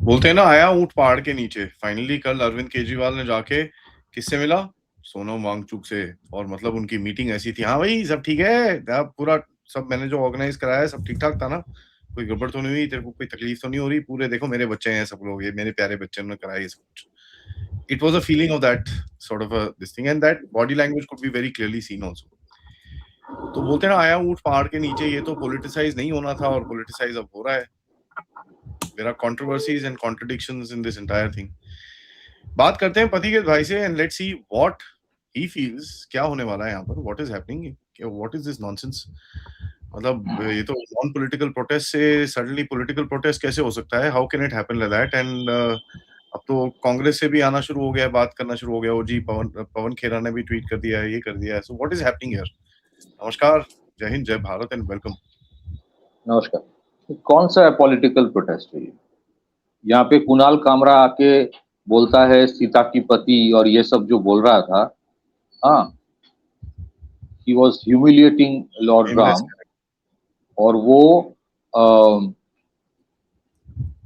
बोलते हैं ना, आया ऊंट पहाड़ के नीचे। फाइनली कल अरविंद केजरीवाल ने जाके किससे मिला? सोनम वांगचुक से। और मतलब उनकी मीटिंग ऐसी थी, हाँ भाई सब ठीक है, पूरा सब मैंने जो ऑर्गेनाइज कराया है सब ठीक ठाक था ना, कोई गड़बड़ तो नहीं हुई, तेरे को कोई तकलीफ तो नहीं हो रही? पूरे देखो मेरे बच्चे हैं सब लोग, ये मेरे प्यारे बच्चे, उन्होंने कराया ये सब कुछ। It was a feeling of that sort of this thing, and that body language could be very clearly seen also. तो बोलते हैं ना, आया ऊंट पहाड़ के नीचे, ये तो पॉलिटिसाइज नहीं होना था और पॉलिटिसाइज अब हो रहा है। There are controversies and contradictions in this entire thing. बात करते हैं पति के भाई से, and let's see what he feels. क्या होने वाला है यहाँ पर? What is happening? What is this nonsense? मतलब ये तो नॉन पॉलिटिकल प्रोटेस्ट से सडनली पॉलिटिकल प्रोटेस्ट कैसे हो सकता है? How can it happen like that? And अब तो कांग्रेस से भी आना शुरू हो गया है, बात करना शुरू हो गया। ओ जी, पवन पवन खेरा ने भी ट्वीट कर दिया है, ये कर दिया है। So what is happening here? नमस्कार, जय हिंद, जय भारत एंड वेलकम। नमस्कार। कौन सा पॉलिटिकल प्रोटेस्ट है ये? यहाँ पे कुणाल कामरा आके बोलता है सीता की पति और ये सब जो बोल रहा था। हाँ, he was humiliating Lord Ram, और वो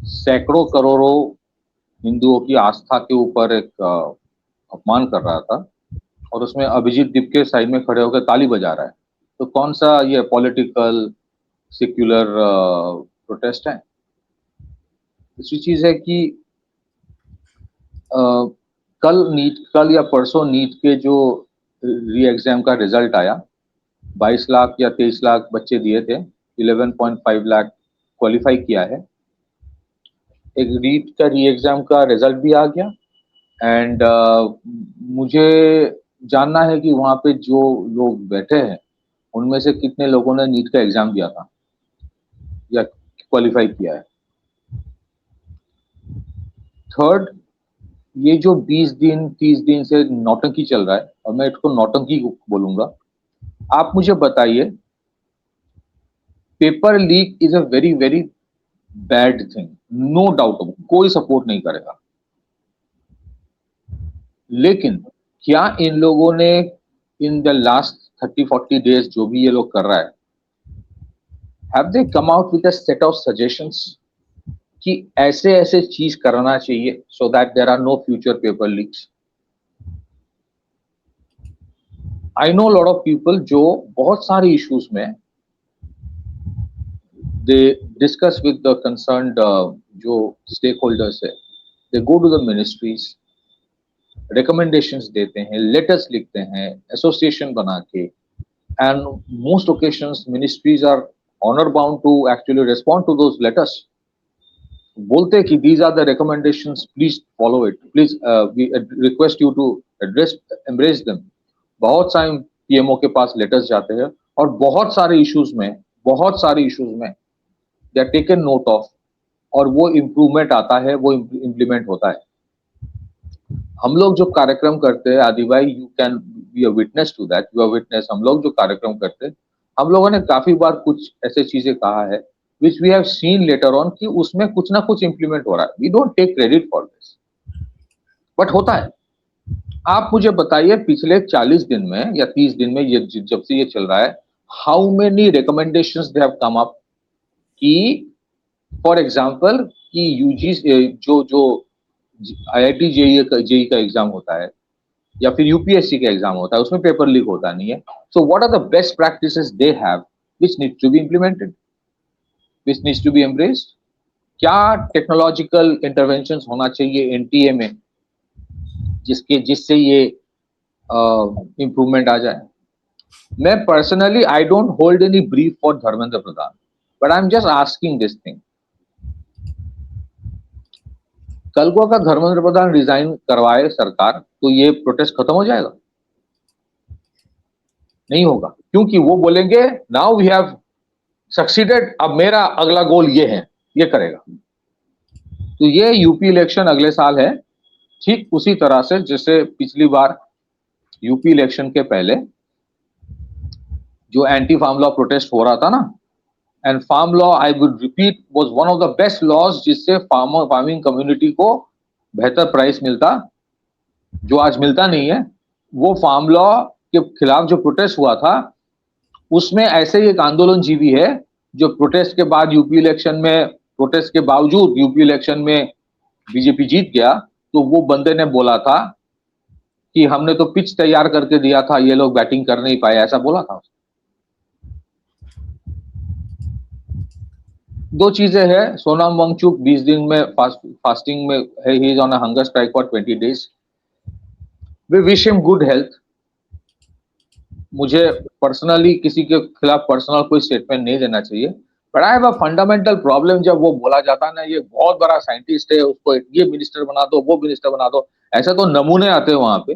सैकड़ों करोड़ों हिंदुओं की आस्था के ऊपर एक अपमान कर रहा था, और उसमें अभिजीत दीप के साइड में खड़े होकर ताली बजा रहा है। तो कौन सा ये पॉलिटिकल सेक्युलर प्रोटेस्ट है? दूसरी चीज है कि कल या परसों नीट के जो री एग्जाम का रिजल्ट आया, 22 लाख या 23 लाख बच्चे दिए थे, 11.5 लाख क्वालिफाई किया है। एक नीट का री एग्जाम का रिजल्ट भी आ गया, एंड मुझे जानना है कि वहां पे जो लोग बैठे हैं उनमें से कितने लोगों ने नीट का एग्जाम दिया था या क्वालिफाई किया है। थर्ड, ये जो 20 दिन 30 दिन से नौटंकी चल रहा है, और मैं इसको नौटंकी बोलूंगा। आप मुझे बताइए, paper leak is a very very bad thing, no doubt, कोई सपोर्ट नहीं करेगा। लेकिन क्या इन लोगों ने इन द लास्ट 30-40 डेज जो भी ये लोग कर रहा है, have they come out with a set of suggestions कि ऐसे ऐसे चीज करना चाहिए so that there are no future paper leaks? I know lot of people जो बहुत सारे इश्यूज में they discuss with the concerned जो स्टेक होल्डर्स है, they go to the ministries, recommendations देते हैं, लेटर्स लिखते हैं, एसोसिएशन बना के, and most occasions ministries are honour bound to actually respond to those letters. बोलते हैं कि these are the recommendations, please follow it, please we request you to address embrace them. बहुत सारे पीएमओ के पास लेटर्स जाते हैं, और बहुत सारे इश्यूज में they are taken note of, और वो इम्प्रूवमेंट आता है, वो इम्प्लीमेंट होता है। हम लोग जो कार्यक्रम करते हैं, आदि भाई, you can be a witness to that, you are witness. हम लोग जो कार्यक्रम करते हैं, हम लोगों ने काफी बार कुछ ऐसे चीजें कहा है which we have seen later on कि उसमें कुछ ना कुछ इंप्लीमेंट हो रहा है। We don't take credit for this, but होता है। आप मुझे बताइए, पिछले 40 दिन में या 30 दिन में, ये जब से ये चल रहा है, how many recommendations they have come up कि फॉर एग्जांपल कि यूजी जो जो आईआईटी जेई का एग्जाम होता है या फिर यूपीएससी का एग्जाम होता है, उसमें पेपर लीक होता नहीं है। So what are the best practices they have which need to be implemented, which needs to be embraced? क्या टेक्नोलॉजिकल इंटरवेंशंस होना चाहिए एनटीए में जिससे ये इंप्रूवमेंट आ जाए? मैं personally I don't hold any brief for Dharmendra Pradhan, but I am just asking this thing. कल को अगर धर्मेंद्र प्रधान रिजाइन करवाए सरकार, तो ये प्रोटेस्ट खत्म हो जाएगा? नहीं होगा, क्योंकि वो बोलेंगे नाउ वी हैव सक्सीडेड, अब मेरा अगला गोल ये है, ये करेगा। तो ये यूपी इलेक्शन अगले साल है, ठीक उसी तरह से जैसे पिछली बार यूपी इलेक्शन के पहले जो एंटी फार्म लॉ प्रोटेस्ट हो रहा था ना, and farm law, I would repeat, was one of the best laws जिससे फार्मिंग कम्युनिटी को बेहतर प्राइस मिलता, जो आज मिलता नहीं है। वो फार्म लॉ के खिलाफ जो प्रोटेस्ट हुआ था, उसमें ऐसे ही एक आंदोलनजीवी है जो प्रोटेस्ट के बाद यूपी इलेक्शन में, प्रोटेस्ट के बावजूद यूपी इलेक्शन में बीजेपी जीत गया तो वो बंदे ने बोला था कि हमने तो पिच तैयार करके दिया था, ये लोग बैटिंग कर नहीं पाए, ऐसा बोला था। दो चीजें हैं, सोनम वांगचुक 20 दिन में फास्टिंग में है, he is on a hunger strike for 20 days। We wish him good health. मुझे पर्सनली किसी के खिलाफ पर्सनल कोई स्टेटमेंट नहीं देना चाहिए, but I have a fundamental problem जब वो बोला जाता है ना, ये बहुत बड़ा साइंटिस्ट है, उसको ये मिनिस्टर बना दो, वो मिनिस्टर बना दो, ऐसे तो नमूने आते हैं वहां पे।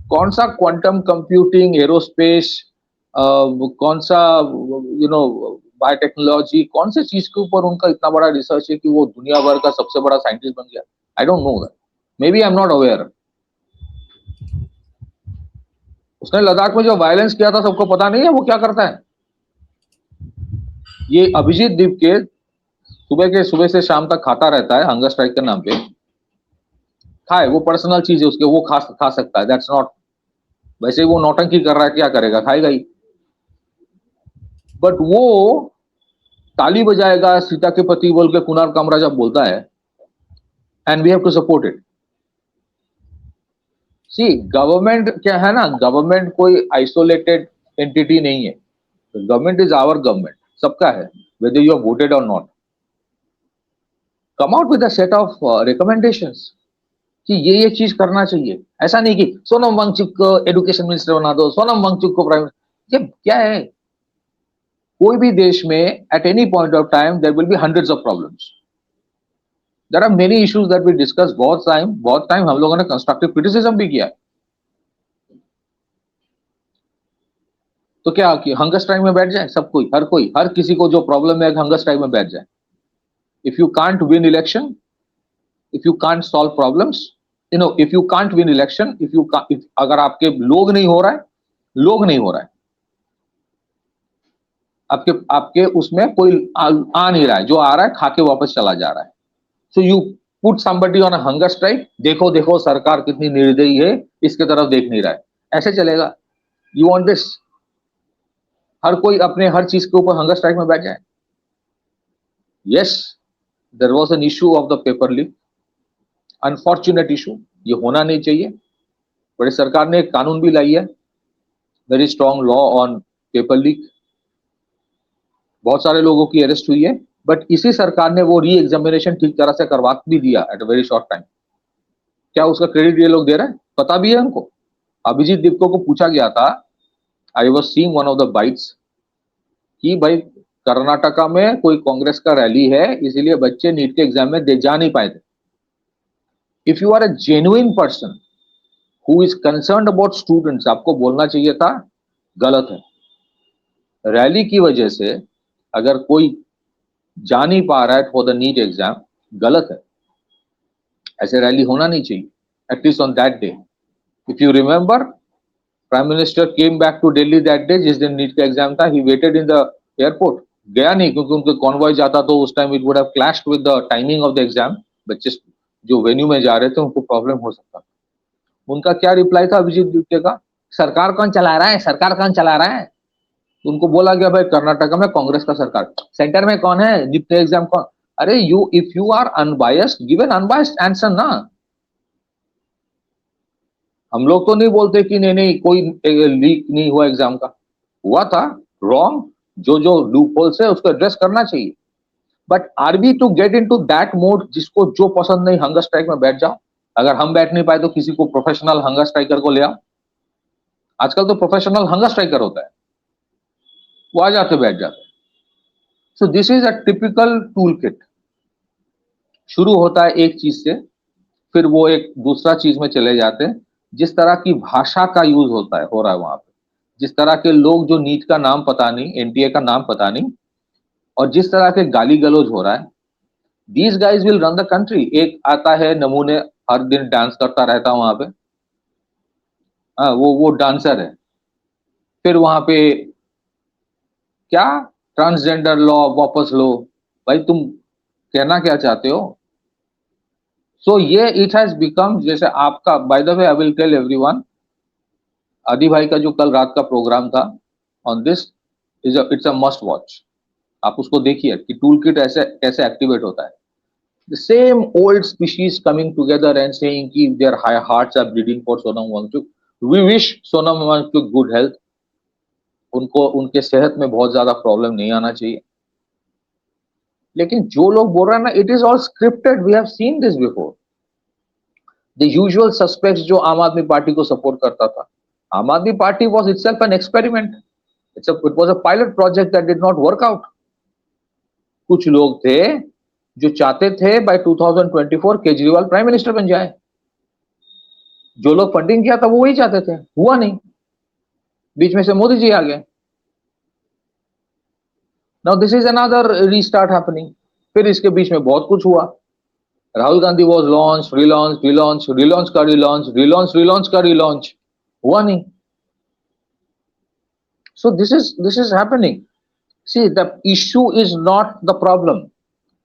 कौन सा क्वांटम कंप्यूटिंग, एरोस्पेस, कौन सा बायोटेक्नोलॉजी, कौन से चीज के ऊपर उनका इतना बड़ा रिसर्च है कि वो दुनिया भर का सबसे बड़ा साइंटिस्ट बन गया? I don't know that, maybe I am not aware. उसने लद्दाख में जो वायलेंस किया था सबको पता नहीं है वो क्या करता है? ये अभिजीत दीप के सुबह से शाम तक खाता रहता है हंगर स्ट्राइक के नाम पे। खाए, वो पर्सनल चीज है उसके, वो खा सकता है, दैट्स नॉट। वैसे ही वो नौटंकी कर रहा है, क्या करेगा, खाएगा ही। बट वो ताली बजाएगा सीता के पति बोल के कुणाल कामरा जब बोलता है, and we have to support it. See, government क्या है ना, गवर्नमेंट कोई आइसोलेटेड एंटिटी नहीं है। गवर्नमेंट इज आवर गवर्नमेंट, सबका है, वेदर यू आर वोटेड और not. Come out with a set of recommendations कि ये चीज करना चाहिए। ऐसा नहीं कि सोनम वांगचुक को एजुकेशन मिनिस्टर बना दो, सोनम वांगचुक को प्राइम, ये क्या है? कोई भी देश में at any point of time there will be hundreds of problems. There are many issues that we discuss. बहुत टाइम हम लोगों ने कंस्ट्रक्टिव क्रिटिसिज्म भी किया। तो क्या कि हंगर स्ट्राइक में बैठ जाए सब कोई, हर किसी को जो प्रॉब्लम है हंगर स्ट्राइक में बैठ जाए? If you can't win election, if you can't solve problems, if you can't win election, अगर आपके लोग नहीं हो रहा है, आपके उसमें कोई आ नहीं रहा है, जो आ रहा है खा के वापस चला जा रहा है। So you put somebody on a hunger strike, देखो देखो सरकार कितनी निर्दयी है, इसके तरफ देख नहीं रहा है, ऐसे चलेगा? You want this? हर कोई अपने हर चीज के ऊपर हंगर स्ट्राइक में बैठ जाए? Yes, there was an issue of the paper leak, unfortunate issue, ये होना नहीं चाहिए। बड़ी सरकार ने एक कानून भी लाई है, very strong law on paper leak. बहुत सारे लोगों की अरेस्ट हुई है, बट इसी सरकार ने वो री एग्जामिनेशन ठीक तरह से करवा भी दिया at a very short time. क्या उसका क्रेडिट ये लोग दे रहे हैं? पता भी है उनको। अभिजीत दीपको को पूछा गया था, I was seeing one of the bytes, कि भाई कर्नाटका में कोई कांग्रेस का रैली है, इसीलिए बच्चे नीट के एग्जाम में दे जा नहीं पाए थे। If you are a genuine person who is concerned about students, आपको बोलना चाहिए था गलत है। रैली की वजह से अगर कोई जा नहीं पा रहा है फॉर द नीट एग्जाम, गलत है, ऐसे रैली होना नहीं चाहिए, at least on that day. If you remember, prime minister came back to Delhi that day, जिस दिन नीट का एग्जाम था, he waited in the airport. गया नहीं, क्योंकि उनके कॉन्वॉय जाता तो उस time it would have clashed with the timing of the exam. बच्चे जो वेन्यू में जा रहे थे उनको प्रॉब्लम हो सकता था। उनका क्या रिप्लाई था अभिजीत दीपके का? सरकार कौन चला रहा है, सरकार कौन चला रहा है? उनको बोला गया भाई कर्नाटका में कांग्रेस का सरकार, सेंटर में कौन है, नीट एग्जाम कौन? अरे you, if you are unbiased, give an unbiased answer ना। हम लोग तो नहीं बोलते कि नहीं नहीं कोई लीक नहीं हुआ एग्जाम का, हुआ था, रॉन्ग, जो जो लूप होल्स है उसको एड्रेस करना चाहिए। But are we to get into that mode, जिसको जो पसंद नहीं हंगर स्ट्राइक में बैठ जाओ? अगर हम बैठ नहीं पाए तो किसी को प्रोफेशनल हंगर स्ट्राइकर को ले आओ। आजकल तो प्रोफेशनल हंगर स्ट्राइकर होता है, वो आ जाते बैठ जाते। So this is a typical tool kit. शुरू होता है एक चीज से, फिर वो एक दूसरा चीज में चले जाते हैं। जिस तरह की भाषा का यूज होता है, हो रहा है वहां पे, जिस तरह के लोग, जो नीट का नाम पता नहीं, एनटीए का नाम पता नहीं, और जिस तरह के गाली गलौज हो रहा है, these guys will run the country. एक आता है नमूने, हर दिन डांस करता रहता वहां पे, हाँ वो डांसर है। फिर वहां पे क्या, ट्रांसजेंडर लॉ वापस लो, भाई तुम कहना क्या चाहते हो? सो ये इट हैज बिकम, जैसे आपका, by the way I will tell everyone, Aadi भाई का जो कल रात का प्रोग्राम था on this, it's a must watch. आप उसको देखिए कि टूल किट ऐसे कैसे एक्टिवेट होता है। The same old species coming together and saying कि their hearts are bleeding for Sonam Wangchuk. We wish Sonam Wangchuk good health. उनको उनके सेहत में बहुत ज्यादा प्रॉब्लम नहीं आना चाहिए, लेकिन जो लोग बोल रहे हैं ना, it is all scripted, we have seen this before. The usual suspects जो आम आदमी पार्टी को सपोर्ट करता था, आम आदमी party was itself an experiment. It was a pilot project that did not work out. कुछ लोग थे जो चाहते थे बाय 2024 केजरीवाल प्राइम मिनिस्टर बन जाए. जो लोग फंडिंग किया था वो वही चाहते थे, हुआ नहीं. बीच में से मोदी जी आ गए. Now this is another restart happening. फिर इसके बीच में बहुत कुछ हुआ. Rahul Gandhi was launch, relaunch, relaunch, relaunch का रिलॉन्च, रिलॉन्च, रिलॉन्च का रिलॉन्च, हुआ नहीं. So this is happening. See, the issue is not the problem.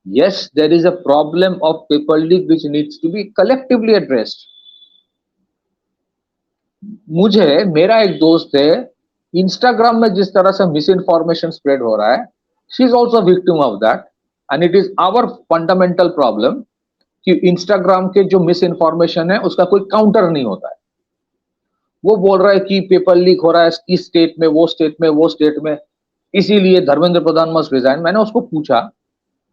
Yes, there is a problem of paper leak which needs to be collectively addressed. मुझे मेरा एक दोस्त है, Instagram में जिस तरह से मिस इन्फॉर्मेशन स्प्रेड हो रहा है, she is also victim of that, and it is our fundamental problem कि इंस्टाग्राम के जो मिस इन्फॉर्मेशन है उसका कोई काउंटर नहीं होता है. वो बोल रहा है कि पेपर लीक हो रहा है इस स्टेट में, वो स्टेट में, वो स्टेट में, इसीलिए धर्मेंद्र प्रधान मस्ट रिजाइन. मैंने उसको पूछा,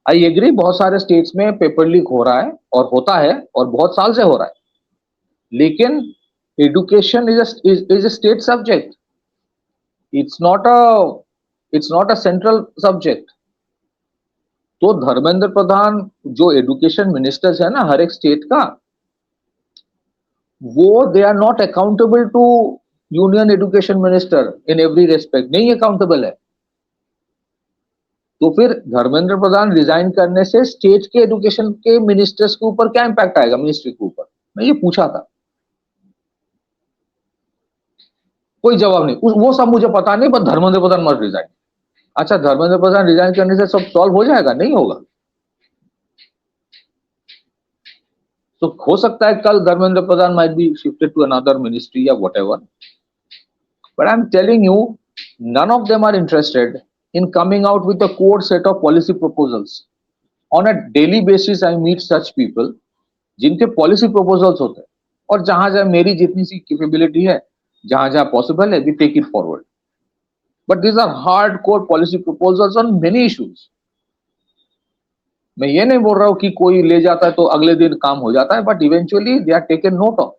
आई एग्री बहुत सारे स्टेट्स में पेपर लीक हो रहा है और होता है और बहुत साल से हो रहा है, लेकिन education is a state subject. It's not a central subject. तो धर्मेंद्र प्रधान जो एजुकेशन मिनिस्टर्स है ना हर एक स्टेट का, वो they are not accountable to union education minister in every respect, नहीं अकाउंटेबल है. तो फिर धर्मेंद्र प्रधान रिजाइन करने से स्टेट के एजुकेशन के मिनिस्टर्स के ऊपर क्या इंपैक्ट आएगा, मिनिस्ट्री के ऊपर, मैं ये पूछा था. कोई जवाब नहीं. वो सब मुझे पता नहीं, बस धर्मेंद्र प्रधान मस्ट रिजाइन. अच्छा, धर्मेंद्र प्रधान रिजाइन करने से सब सॉल्व हो जाएगा? नहीं होगा. तो हो सकता है कल Dharmendra Pradhan might be shifted to another ministry या whatever, but I am telling you, none of them are interested in coming out with a core set of policy proposals. On a daily basis I meet such people जिनके policy proposals होते हैं, और जहां जहां मेरी जितनी सी capability है, जहां जहां पॉसिबल है, we take it forward. But these are hard core policy proposals on many issues. मैं ये नहीं बोल रहा हूं कि कोई ले जाता है तो अगले दिन काम हो जाता है, but eventually they are taken note of,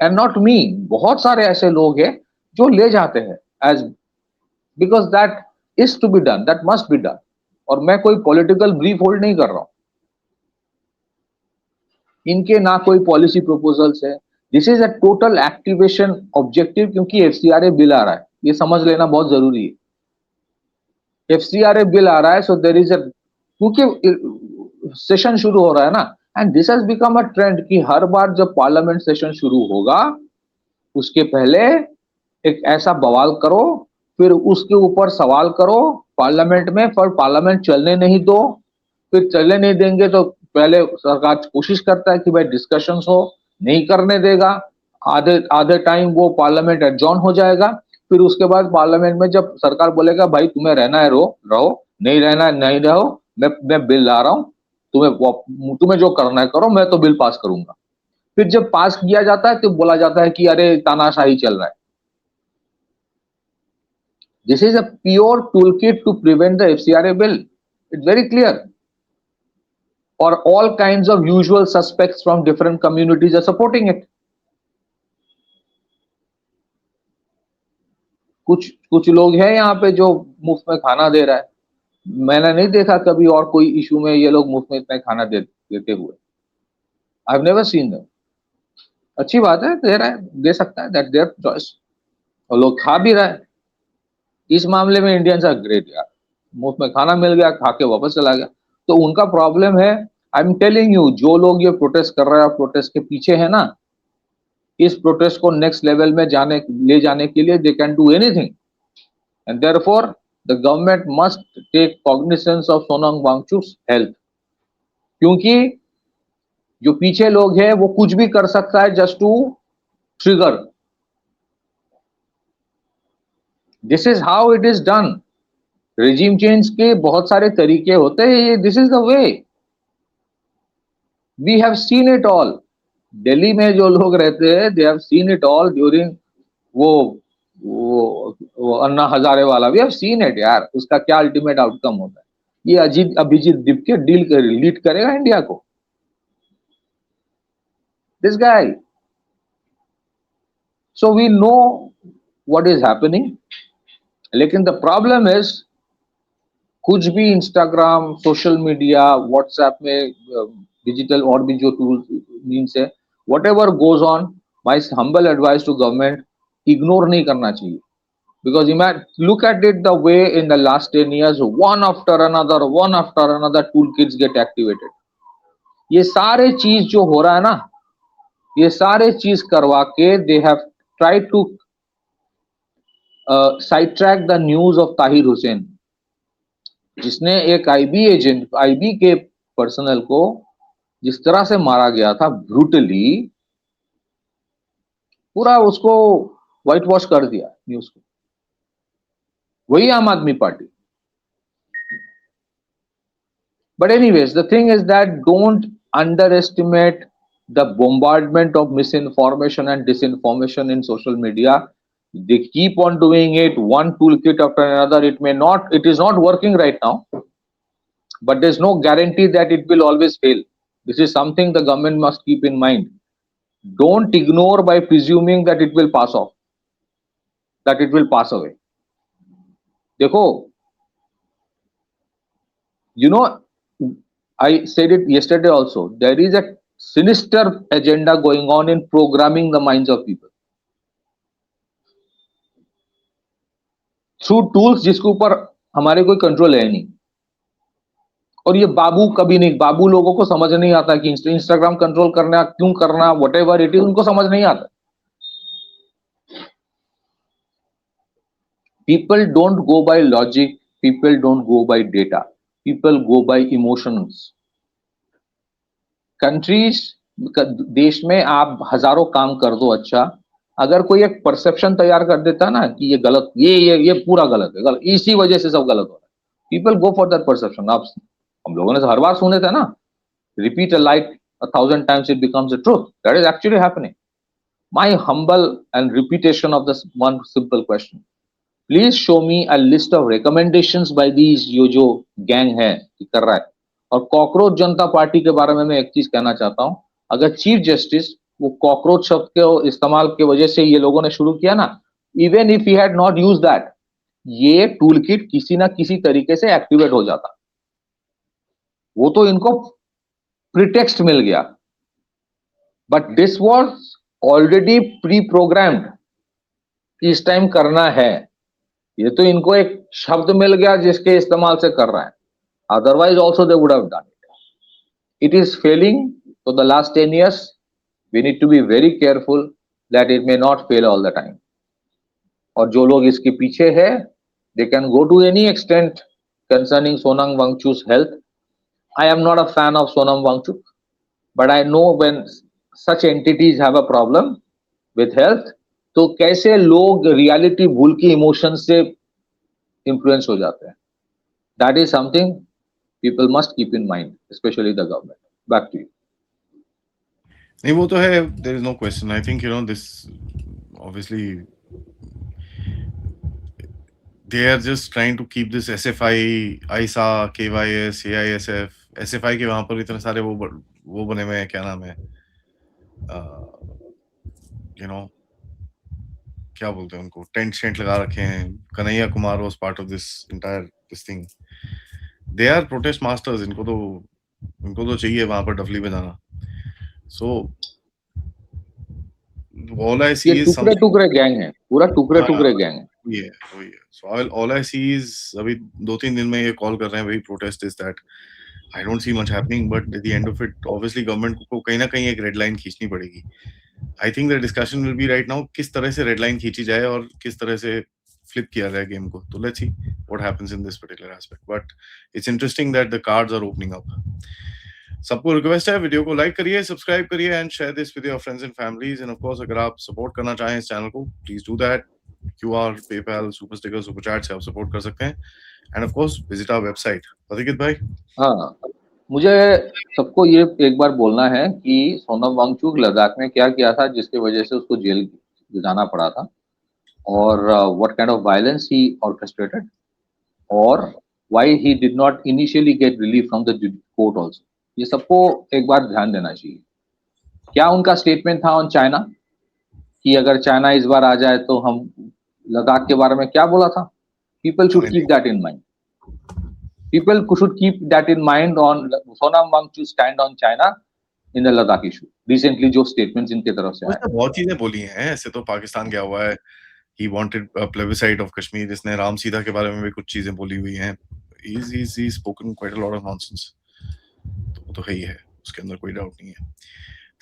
and not me. बहुत सारे ऐसे लोग हैं जो ले जाते हैं as, because that is to be done, that must be done. और मैं कोई पॉलिटिकल ब्रीफ होल्ड नहीं कर रहा हूं. इनके ना कोई पॉलिसी प्रपोजल्स है. This is a total activation objective, क्योंकि एफसीआरए बिल आ रहा है, ये समझ लेना बहुत जरूरी है. एफसीआरए बिल आ रहा है, सो देयर इज अ, क्योंकि सेशन शुरू हो रहा है ना, and this has become a trend कि हर बार जब पार्लियामेंट सेशन शुरू होगा उसके पहले एक ऐसा बवाल करो, फिर उसके ऊपर सवाल करो पार्लियामेंट में, पर पार्लियामेंट चलने नहीं दो. फिर चलने नहीं देंगे तो पहले सरकार कोशिश करता है कि भाई डिस्कशंस हो, नहीं करने देगा. आधे आधे टाइम वो पार्लियामेंट एडजॉर्न हो जाएगा. फिर उसके बाद पार्लियामेंट में जब सरकार बोलेगा भाई तुम्हें रहना है रहो, नहीं रहना है नहीं रहो, मैं बिल ला रहा हूं, तुम्हें जो करना है करो, मैं तो बिल पास करूंगा. फिर जब पास किया जाता है तो बोला जाता है कि अरे तानाशाही चल रहा है. This is a pure toolkit to prevent the FCRA bill. It's very clear. Or all kinds of usual suspects from different communities are supporting it. कुछ लोग हैं यहाँ पे जो मुफ्त में खाना दे रहा है. मैंने नहीं देखा कभी और कोई इशू में ये लोग मुफ्त में इतना खाना देते हुए. I have never seen them. अच्छी बात है, दे रहा है, दे सकता है, दैट देयर चॉइस, और लोग खा भी रहा है. इस मामले में इंडियंस आर ग्रेट यार. मुफ्त में खाना मिल गया, खा के वापस चला गया, तो उनका प्रॉब्लम है. आई एम टेलिंग यू, जो लोग ये प्रोटेस्ट कर रहे हैं, प्रोटेस्ट के पीछे है ना, इस प्रोटेस्ट को नेक्स्ट लेवल में ले जाने के लिए they can do anything, and therefore the government must take cognizance of Sonam Wangchuk's health. क्योंकि जो पीछे लोग हैं वो कुछ भी कर सकता है just to trigger. This is how it is done. Regime change के बहुत सारे तरीके होते हैं, this is the way. We have seen it all. Delhi में जो लोग रहते हैं, they have seen it all during वो अन्ना हजारे वाला. We have seen it यार. उसका क्या अल्टीमेट आउटकम होता है. ये अभिजीत दीपके लीड करेगा इंडिया को. This guy. So we know what is happening. लेकिन the problem is कुछ भी इंस्टाग्राम, सोशल मीडिया, व्हाट्सएप में, डिजिटल और भी जो टूल्स मीन्स है, whatever goes on, my humble advice to government, ignore नहीं करना चाहिए. Because you might look at it the way in the last 10 years, one after another toolkits get activated. ये सारे चीज जो हो रहा है ना, ये सारे चीज करवा के they have tried to sidetrack the news of Tahir Hussain, जिसने एक आईबी के पर्सनल को जिस तरह से मारा गया था ब्रूटली, पूरा उसको व्हाइट वॉश कर दिया न्यूज को. वही आम आदमी party. But anyways, the thing is that don't under estimate the bombardment of misinformation and disinformation in social media. They keep on doing it, one toolkit after another. It is not working right now, but there's no guarantee that it will always fail. This is something the government must keep in mind. Don't ignore by presuming that it will pass off, that it will pass away. देखो, you know, I said it yesterday also, there is a sinister agenda going on in programming the minds of people through tools जिसके ऊपर हमारे कोई control है नहीं. और ये बाबू कभी नहीं, बाबू लोगों को समझ नहीं आता कि इंस्टाग्राम कंट्रोल करना क्यों करना, व्हाटएवर इट इज, उनको समझ नहीं आता. People don't go by logic, people don't go by data, people go by emotions. Countries, देश में आप हजारों काम कर दो, अच्छा, अगर कोई एक परसेप्शन तैयार कर देता ना कि ये गलत, ये पूरा गलत है, गलत, इसी वजह से सब गलत हो रहा है, people go for that perception. आप हम लोगों ने हर बार सुने थे ना, repeat a light 1,000 times it becomes a truth. That is actually happening. My humble and repetition of this one simple question, please show me a list of recommendations by these जो gang है कर रहा है. और cockroach जनता party के बारे में मैं एक चीज कहना चाहता हूं, अगर चीफ जस्टिस वो कॉकरोच शब्द के इस्तेमाल की वजह से ये लोगों ने शुरू किया ना, even if he had not use that, ये टूल किट किसी ना किसी तरीके से एक्टिवेट हो जाता. वो तो इनको प्रिटेक्स्ट मिल गया, but this was already pre programmed कि इस टाइम करना है. ये तो इनको एक शब्द मिल गया जिसके इस्तेमाल से कर रहा है. Otherwise also they would have done it. It is failing for the last 10 years. We need to be very careful that it may not fail all the time. और जो लोग इसके पीछे है, they can go to any extent concerning Sonam Wangchuk's health. I am not a fan of Sonam Wangchuk, but I know when such entities have a problem with health, तो कैसे लोग reality भूल के इमोशन से influence हो जाते हैं. That is something people must keep in mind, especially the government. Back to you. नहीं, वो तो है, there is no question. I think, this obviously they are just trying to keep this SFI, ISA, KYS, AISF, SFI के वहां पर इतने सारे वो बने हुए हैं, क्या नाम है, क्या बोलते हैं उनको, टेंट लगा रखे हैं. Kanhaiya Kumar was part of this entire this thing. They are protest masters. इनको तो चाहिए वहां पर डफली बजाना. So all I see is टुकड़े गैंग है, पूरा टुकड़े गैंग है. वही है. So all I see is अभी 2-3 दिन में ये कॉल कर रहे हैं, वही protest is that I don't see much happening, but at the end of it, obviously government को कहीं ना कहीं एक रेड लाइन खींचनी पड़ेगी. I think the discussion will be right now किस तरह से रेड लाइन खींची जाए और किस तरह से flip किया जाए गेम को. तो let's see what happens in this particular aspect. But it's interesting that the cards are opening up. सबको रिक्वेस्ट है, वीडियो को लाइक करिए, सब्सक्राइब करिए and share this with your friends and families. And of course अगर आप support करना चाहें इस चैनल को, please do that. QR, PayPal, super sticker, super chat से आप सपोर्ट कर सकते हैं. And of course visit our website. Adhikit भाई, हाँ, मुझे सबको ये एक बार बोलना है कि सोनम वांगचुक लद्दाख में क्या किया था जिसकी वजह से उसको जेल जाना पड़ा था, और what kind of violence he orchestrated, और why he did not initially get relief from the court also. ये सबको एक बार ध्यान देना चाहिए। क्या उनका स्टेटमेंट था ऑन चाइना कि अगर चाइना इस बार आ जाए तो हम लद्दाख के बारे में क्या बोला था? People should keep that in mind. People should keep that in mind on Sonam Wangchuk's stand on China in the Ladakh issue. Recently जो statements इनके तरफ से आए, उसने बहुत चीजें बोली हैं। ऐसे तो पाकिस्तान गया हुआ है, he wanted a plebiscite of Kashmir, इसने राम सीता के बारे में भी कुछ चीजें बोली हुई हैं। He's spoken quite a lot of nonsense. तो वो तो है ही है, उसके अंदर कोई डाउट नहीं है।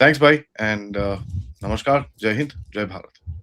Thanks भाई, and नमस्कार, जय हिंद, जय भारत।